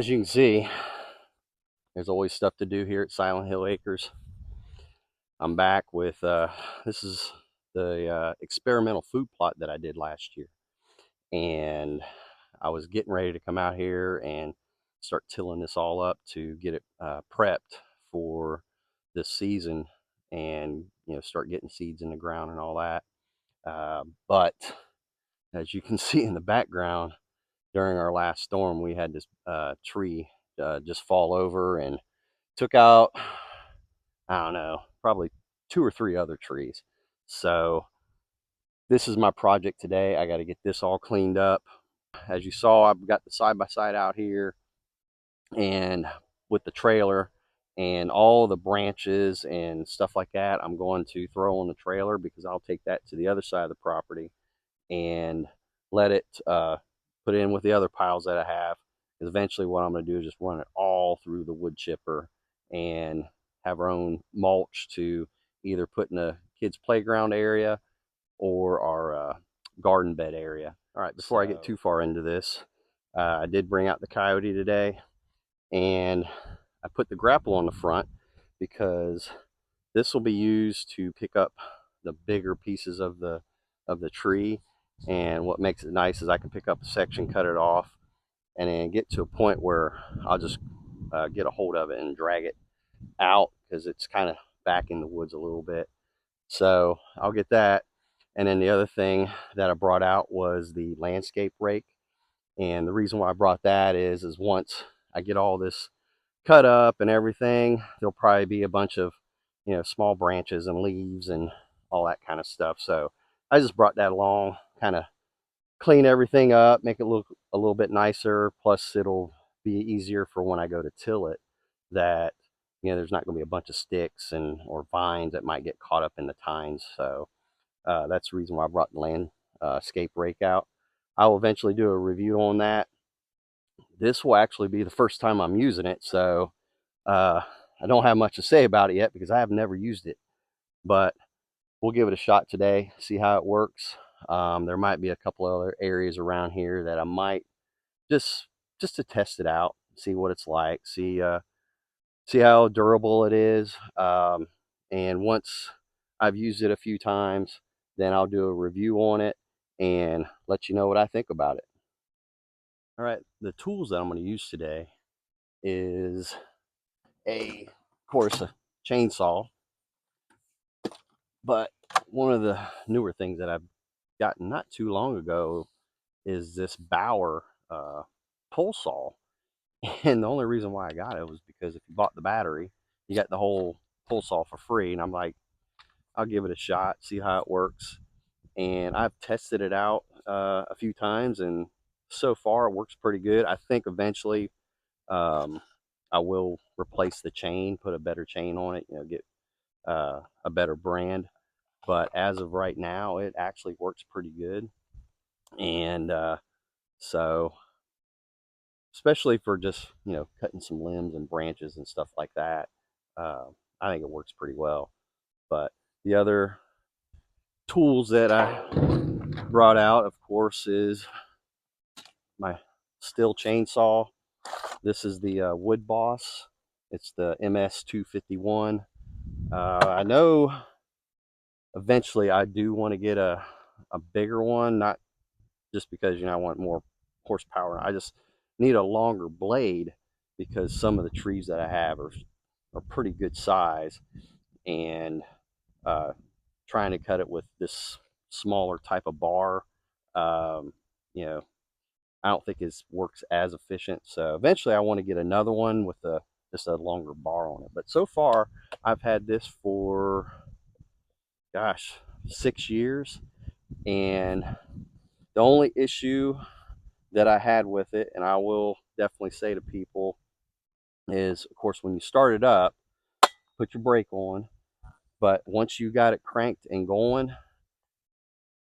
as you can see, there's always stuff to do here at Silent Hill Acres. I'm back with, this is the experimental food plot that I did last year. And I was getting ready to come out here and start tilling this all up to get it prepped for this season and, start getting seeds in the ground and all that. But as you can see in the background, during our last storm, we had this tree just fall over and took out, I don't know, probably 2 or 3 other trees. So this is my project today. I got to get this all cleaned up. As you saw, I've got the side-by-side out here and with the trailer, and all the branches and stuff like that I'm going to throw on the trailer because I'll take that to the other side of the property and let it put in with the other piles that I have. Because eventually what I'm going to do is just run it all through the wood chipper and have our own mulch to either put in a kids playground area or our garden bed area. All right, before I get too far into this, I did bring out the Coyote today, and I put the grapple on the front because this will be used to pick up the bigger pieces of the tree. And what makes it nice is I can pick up a section, cut it off, and then get to a point where I'll just get a hold of it and drag it out because it's kind of back in the woods a little bit. So I'll get that. And then the other thing that I brought out was the landscape rake. And the reason why I brought that is once I get all this cut up and everything, there'll probably be a bunch of, small branches and leaves and all that kind of stuff. So I just brought that along, kind of clean everything up, make it look a little bit nicer. Plus it'll be easier for when I go to till it, that, there's not going to be a bunch of sticks and or vines that might get caught up in the tines. So that's the reason why I brought the landscape rake out. I will eventually do a review on that. This will actually be the first time I'm using it, so I don't have much to say about it yet because I have never used it. But we'll give it a shot today, see how it works. There might be a couple other areas around here that I might just to test it out, see what it's like, see how durable it is. And once I've used it a few times, then I'll do a review on it and let you know what I think about it. All right, the tools that I'm going to use today is of course, a chainsaw. But one of the newer things that I've gotten not too long ago is this Bauer pole saw. And the only reason why I got it was because if you bought the battery, you got the whole pole saw for free. And I'm like, I'll give it a shot, see how it works. And I've tested it out a few times, and so far it works pretty good. I think eventually I will replace the chain, put a better chain on it, get a better brand. But as of right now, it actually works pretty good. And so, especially for just, cutting some limbs and branches and stuff like that, I think it works pretty well. But the other tools that I brought out, of course, is my Stihl chainsaw. This is the Wood Boss. It's the MS251. I know eventually I do want to get a bigger one, not just because, I want more horsepower. I just need a longer blade because some of the trees that I have are pretty good size, and trying to cut it with this smaller type of bar, um, you know, I don't think it works as efficient. So eventually I want to get another one with just a longer bar on it. But so far I've had this for, gosh, 6 years. And the only issue that I had with it, and I will definitely say to people, is of course when you start it up, put your brake on. But once you got it cranked and going,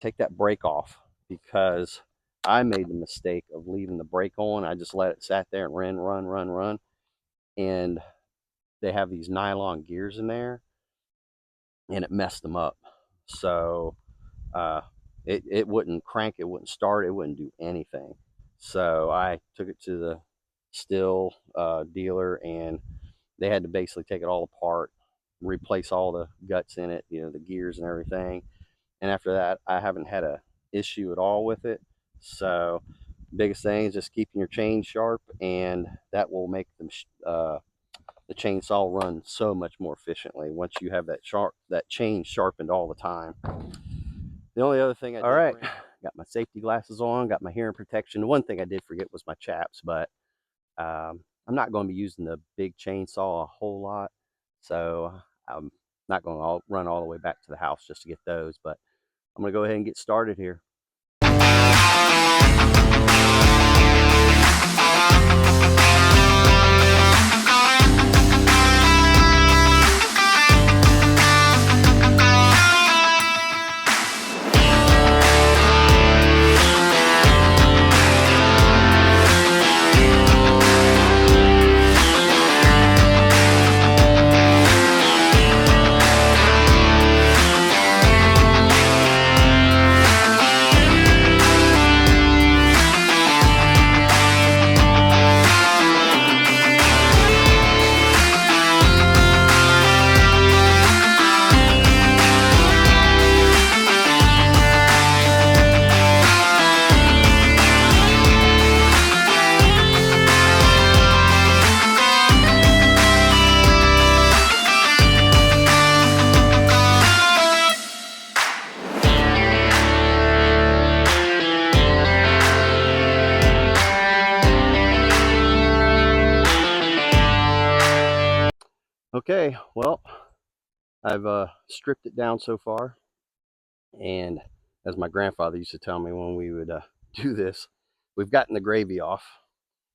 take that brake off, because I made the mistake of leaving the brake on. I just let it sat there and run. And they have these nylon gears in there, and it messed them up. So it wouldn't crank, it wouldn't start, it wouldn't do anything. So I took it to the still dealer, and they had to basically take it all apart, replace all the guts in it, you know, the gears and everything. And after that, I haven't had a issue at all with it. So biggest thing is just keeping your chain sharp, and that will make them the chainsaw run so much more efficiently once you have that chain sharpened all the time. The only other thing I did, all right, got my safety glasses on, got my hearing protection. The one thing I did forget was my chaps, but I'm not going to be using the big chainsaw a whole lot, so I'm not going to run all the way back to the house just to get those, but I'm going to go ahead and get started here. Okay, well, I've stripped it down so far, and as my grandfather used to tell me when we would do this, we've gotten the gravy off,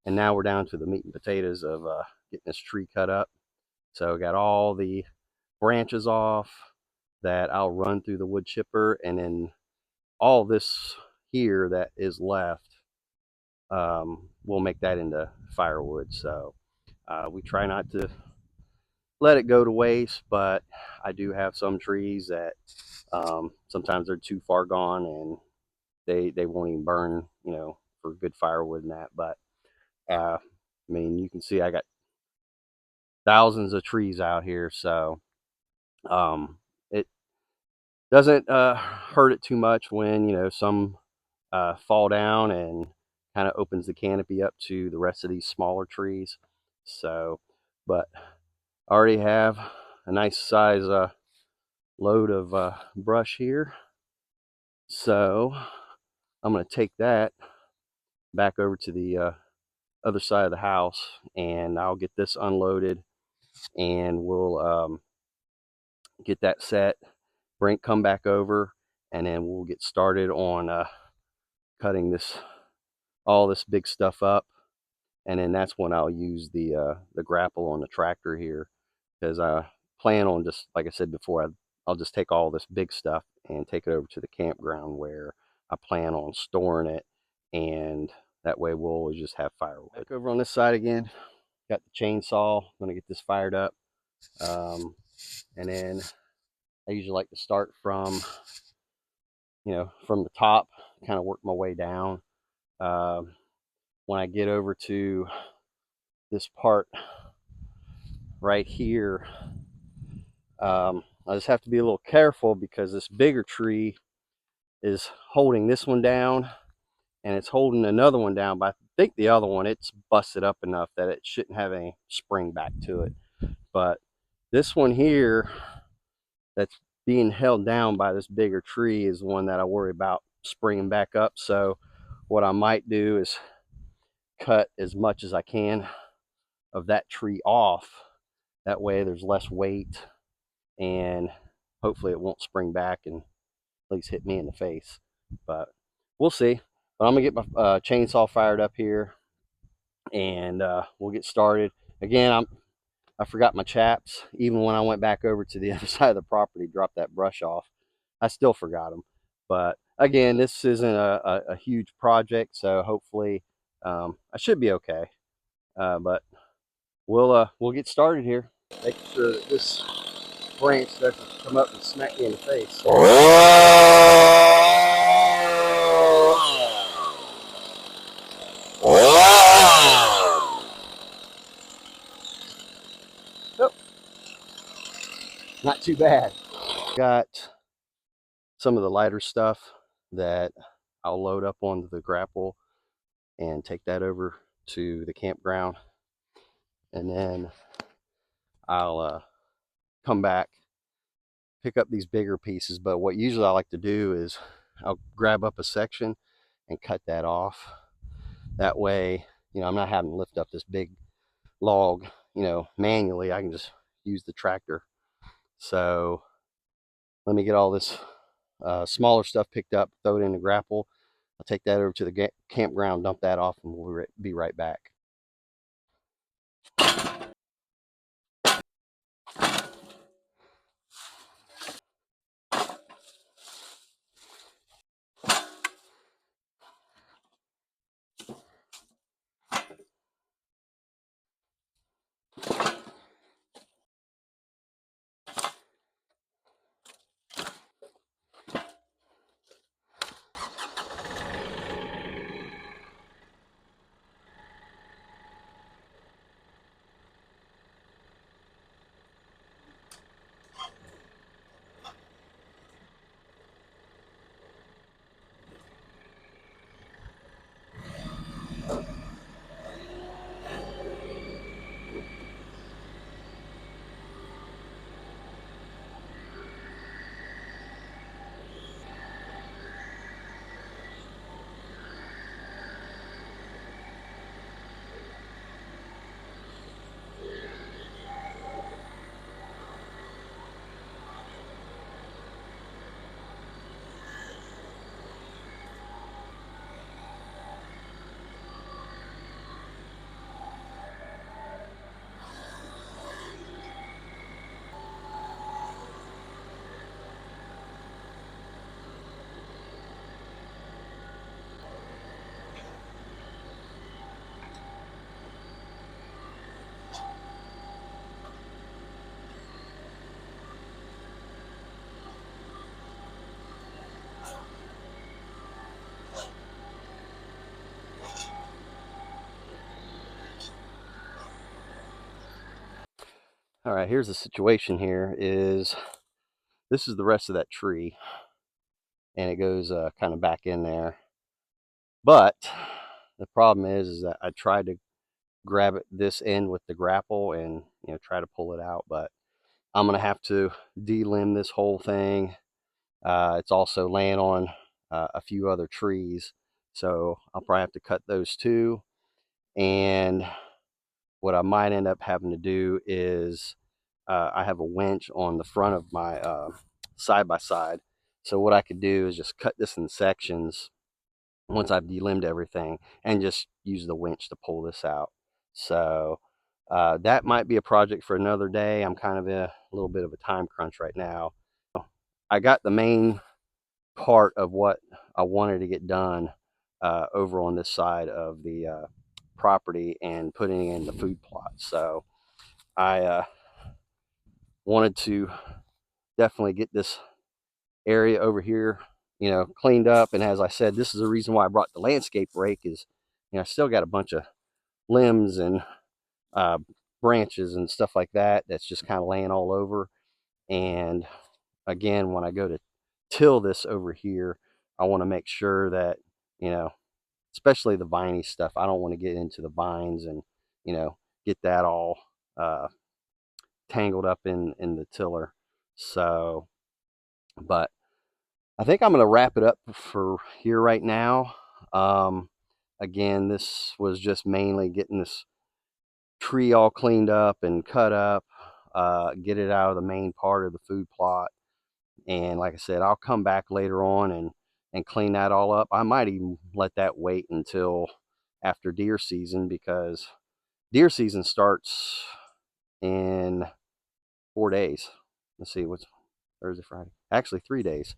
and now we're down to the meat and potatoes of getting this tree cut up. So I got all the branches off that I'll run through the wood chipper, and then all this here that is left, we'll make that into firewood. So we try not to let it go to waste, but I do have some trees that sometimes they're too far gone and they won't even burn, you know, for good firewood and that. But I mean, you can see I got thousands of trees out here, so it doesn't hurt it too much when, you know, some fall down and kind of opens the canopy up to the rest of these smaller trees. So, but I already have a nice size load of brush here, so I'm going to take that back over to the other side of the house, and I'll get this unloaded, and we'll get that set, come back over, and then we'll get started on cutting all this big stuff up. And then that's when I'll use the grapple on the tractor here, because I plan on, just like I said before, I'll just take all this big stuff and take it over to the campground where I plan on storing it, and that way we'll always just have firewood. Back over on this side again, got the chainsaw. I'm gonna get this fired up, and then I usually like to start from, you know, from the top, kind of work my way down. When I get over to this part right here, I just have to be a little careful because this bigger tree is holding this one down, and it's holding another one down, but I think the other one, it's busted up enough that it shouldn't have any spring back to it. But this one here that's being held down by this bigger tree is the one that I worry about springing back up. So what I might do is cut as much as I can of that tree off. That way there's less weight, and hopefully it won't spring back and at least hit me in the face. But we'll see. But I'm gonna get my chainsaw fired up here, and we'll get started. Again, I forgot my chaps. Even when I went back over to the other side of the property, dropped that brush off, I still forgot them. But again, this isn't a huge project, so hopefully I should be okay. But we'll get started here. Make sure that this branch doesn't come up and smack me in the face. not too bad. Got some of the lighter stuff that I'll load up onto the grapple and take that over to the campground. And then I'll come back, pick up these bigger pieces. But what usually I like to do is I'll grab up a section and cut that off. That way, I'm not having to lift up this big log, manually. I can just use the tractor. So let me get all this smaller stuff picked up, throw it in the grapple. I'll take that over to the campground, dump that off, and we'll be right back. All right, here's the situation here is this is the rest of that tree, and it goes kind of back in there. But the problem is that I tried to grab it this end with the grapple and try to pull it out, but I'm gonna have to delimb this whole thing. It's also laying on a few other trees, so I'll probably have to cut those too. And what I might end up having to do is I have a winch on the front of my side by side. So what I could do is just cut this in sections once I've delimbed everything and just use the winch to pull this out. So that might be a project for another day. I'm kind of in a little bit of a time crunch right now. I got the main part of what I wanted to get done over on this side of the property and putting in the food plot. So I wanted to definitely get this area over here, cleaned up. And as I said, this is the reason why I brought the landscape rake is, I still got a bunch of limbs and uh, branches and stuff like that that's just kind of laying all over. And again, when I go to till this over here, I want to make sure that, you know, especially the viney stuff, I don't want to get into the vines and, get that all tangled up in the tiller. So, but I think I'm going to wrap it up for here right now. Um, Again, this was just mainly getting this tree all cleaned up and cut up, get it out of the main part of the food plot. And like I said, I'll come back later on and clean that all up. I might even let that wait until after deer season because deer season starts in 4 days. Let's see, what's Thursday, Friday? Actually, 3 days.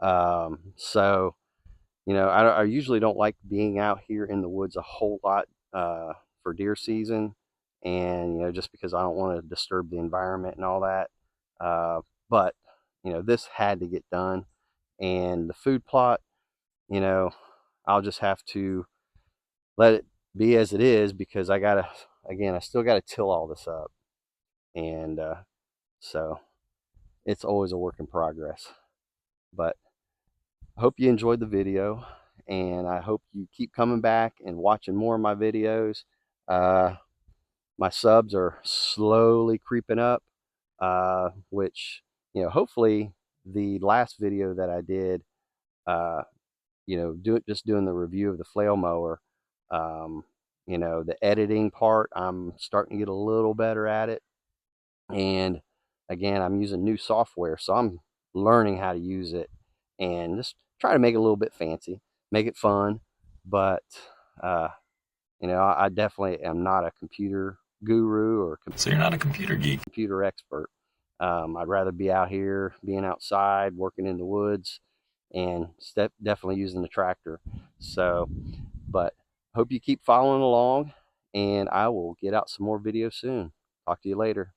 So I usually don't like being out here in the woods a whole lot for deer season, and just because I don't want to disturb the environment and all that. But this had to get done, and the food plot, you know, I'll just have to let it be as it is because I still gotta till all this up, and so it's always a work in progress. But I hope you enjoyed the video, and I hope you keep coming back and watching more of my videos. My subs are slowly creeping up, which, hopefully the last video that I did, uh, just doing the review of the flail mower, um, the editing part, I'm starting to get a little better at it. And again, I'm using new software, so I'm learning how to use it and just try to make it a little bit fancy, make it fun. But, uh, I definitely am not a computer guru or So you're not a computer geek. computer expert. I'd rather be out here, being outside, working in the woods, and definitely using the tractor. So, but hope you keep following along, and I will get out some more videos soon. Talk to you later.